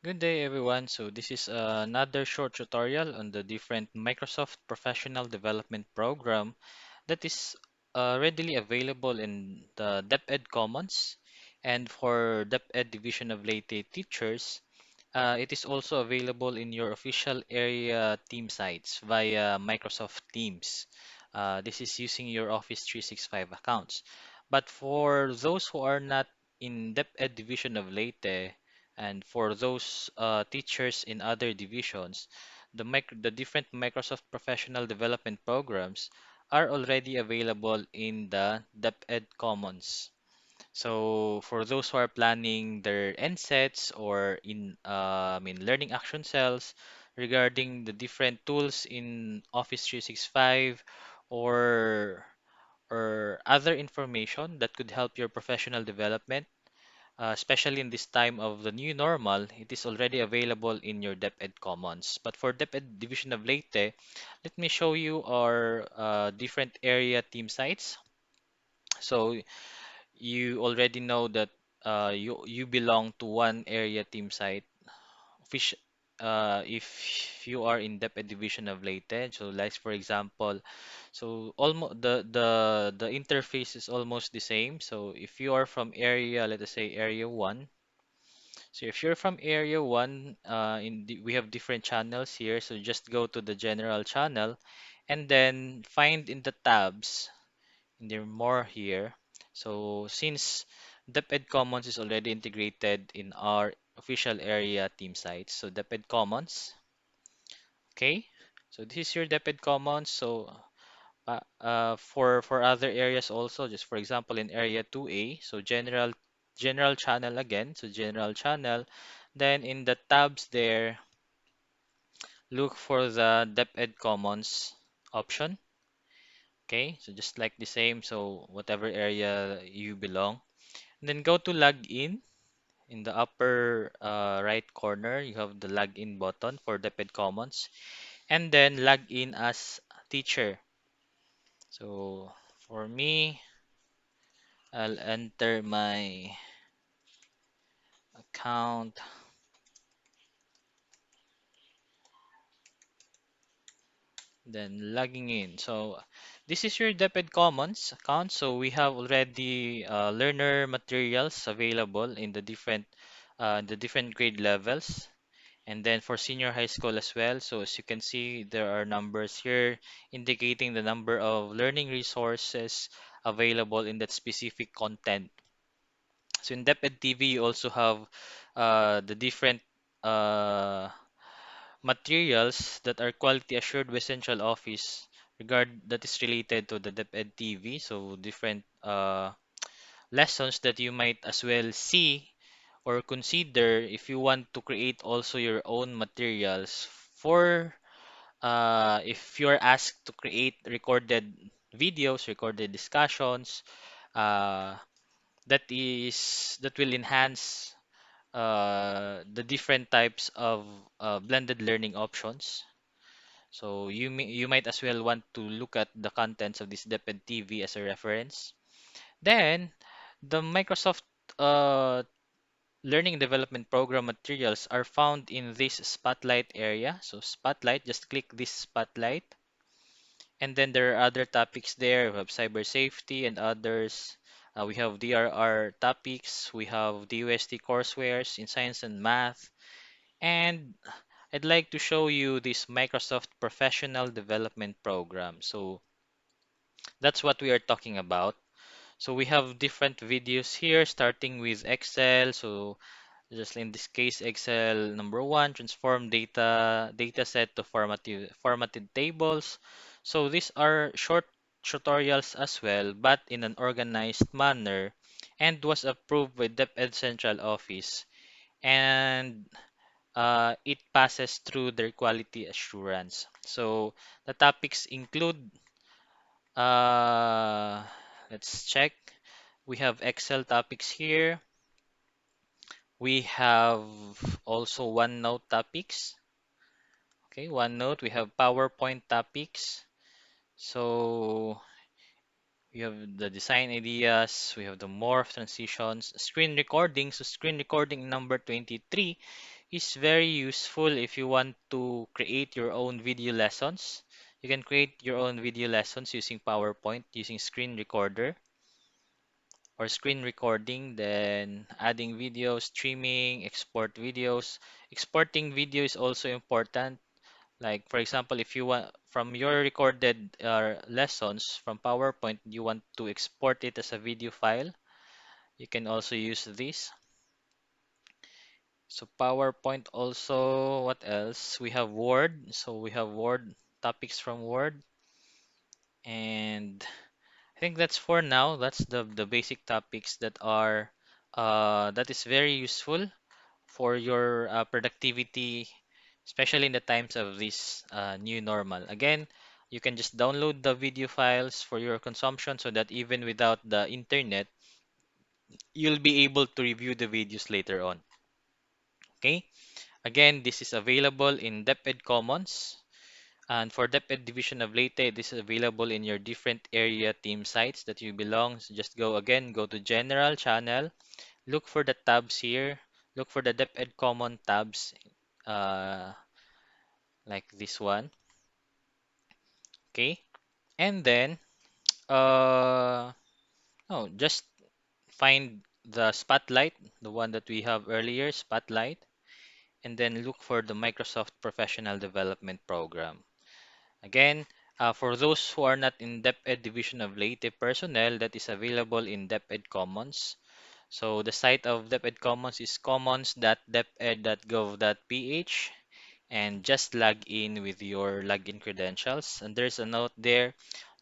Good day, everyone. So this is another short tutorial on the different Microsoft Professional Development Program that is readily available in the DepEd Commons. And for DepEd Division of Leyte teachers, it is also available in your official area team sites via Microsoft Teams. This is using your Office 365 accounts. But for those who are not in DepEd Division of Leyte, and for those teachers in other divisions, the different Microsoft Professional Development programs are already available in the DepEd Commons. So for those who are planning their NSETs or learning action cells regarding the different tools in Office 365 or other information that could help your professional development, especially in this time of the new normal, it is already available in your DepEd Commons. But for DepEd Division of Leyte, let me show you our different area team sites. So you already know that you belong to one area team site. Fish, if you are in DepEd Division of Leyte, so like for example, so almost the interface is almost the same. So if you are from area, let us say area 1. So if you're from area 1, we have different channels here. So just go to the general channel and then find in the tabs in the more here. So since DepEd Commons is already integrated in our official area team sites, so DepEd Commons, okay? So this is your DepEd Commons. So for other areas also, just for example in area 2A, so general channel again, so general channel. Then in the tabs there, look for the DepEd Commons option. Okay, so just like the same, so whatever area you belong. And then go to login. In the upper right corner, you have the login button for DepEd Commons. And then log in as teacher. So for me, I'll enter my account, then logging in. So this is your DepEd Commons account. So we have already learner materials available in the different grade levels. And then for senior high school as well. So as you can see, there are numbers here indicating the number of learning resources available in that specific content. So in DepEd TV, you also have the different uh, materials that are quality assured with central office regard that is related to the DepEd TV. So different lessons that you might as well see or consider if you want to create also your own materials for if you're asked to create recorded videos, recorded discussions, uh, that will enhance the different types of blended learning options. So you might as well want to look at the contents of this DepEd TV as a reference. Then the Microsoft uh, Learning and Development Program materials are found in this Spotlight area. So Spotlight, just click this Spotlight. And then there are other topics there. We have cyber safety and others. We have DRR topics. We have DUST coursewares in science and math. And I'd like to show you this Microsoft Professional Development Program. So that's what we are talking about. So we have different videos here, starting with Excel. So just in this case, Excel number one, transform data set to formatted tables. So these are short tutorials as well, but in an organized manner, and was approved by DepEd Central Office. And it passes through their quality assurance. So the topics include, uh, let's check. We have Excel topics here. We have also OneNote topics. Okay, OneNote. We have PowerPoint topics. So we have the design ideas. We have the morph transitions, screen recording. So screen recording number 23 is very useful if you want to create your own video lessons. You can create your own video lessons using PowerPoint, using screen recorder or screen recording, then adding videos, streaming, export videos. Exporting video is also important. Like for example, if you want from your recorded lessons from PowerPoint, you want to export it as a video file, you can also use this. So PowerPoint also, what else? We have Word. So we have Word topics from Word. And I think that's for now. That's the basic topics that are that is very useful for your productivity, especially in the times of this new normal. Again, you can just download the video files for your consumption so that even without the internet, you'll be able to review the videos later on. Okay? Again, this is available in DepEd Commons. And for DepEd Division of Leyte, this is available in your different area team sites that you belong. So just go to General Channel, look for the tabs here, look for the DepEd Common tabs, uh, like this one. Okay, and then oh, just find the Spotlight, the one that we have earlier, Spotlight, and then look for the Microsoft Professional Development Program. Again, for those who are not in DepEd Division of Leyte personnel, that is available in DepEd Commons. So the site of DepEd Commons is commons.deped.gov.ph, and just log in with your login credentials. And there's a note there: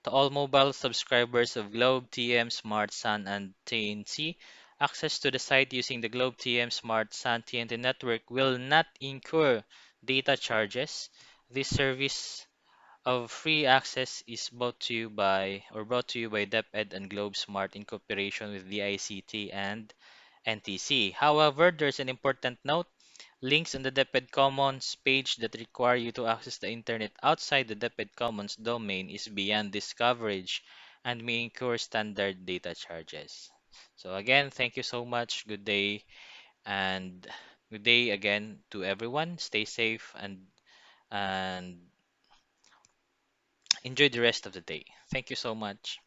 to all mobile subscribers of Globe, TM, Smart, Sun, and TNT, access to the site using the Globe, TM, Smart, Sun, TNT network will not incur data charges. This service of free access is brought to you by DepEd and Globe Smart in cooperation with the ICT and NTC. However, there's an important note. Links on the DepEd Commons page that require you to access the internet outside the DepEd Commons domain is beyond this coverage and may incur standard data charges. So again, thank you so much. And good day again to everyone. Stay safe and enjoy the rest of the day. Thank you so much.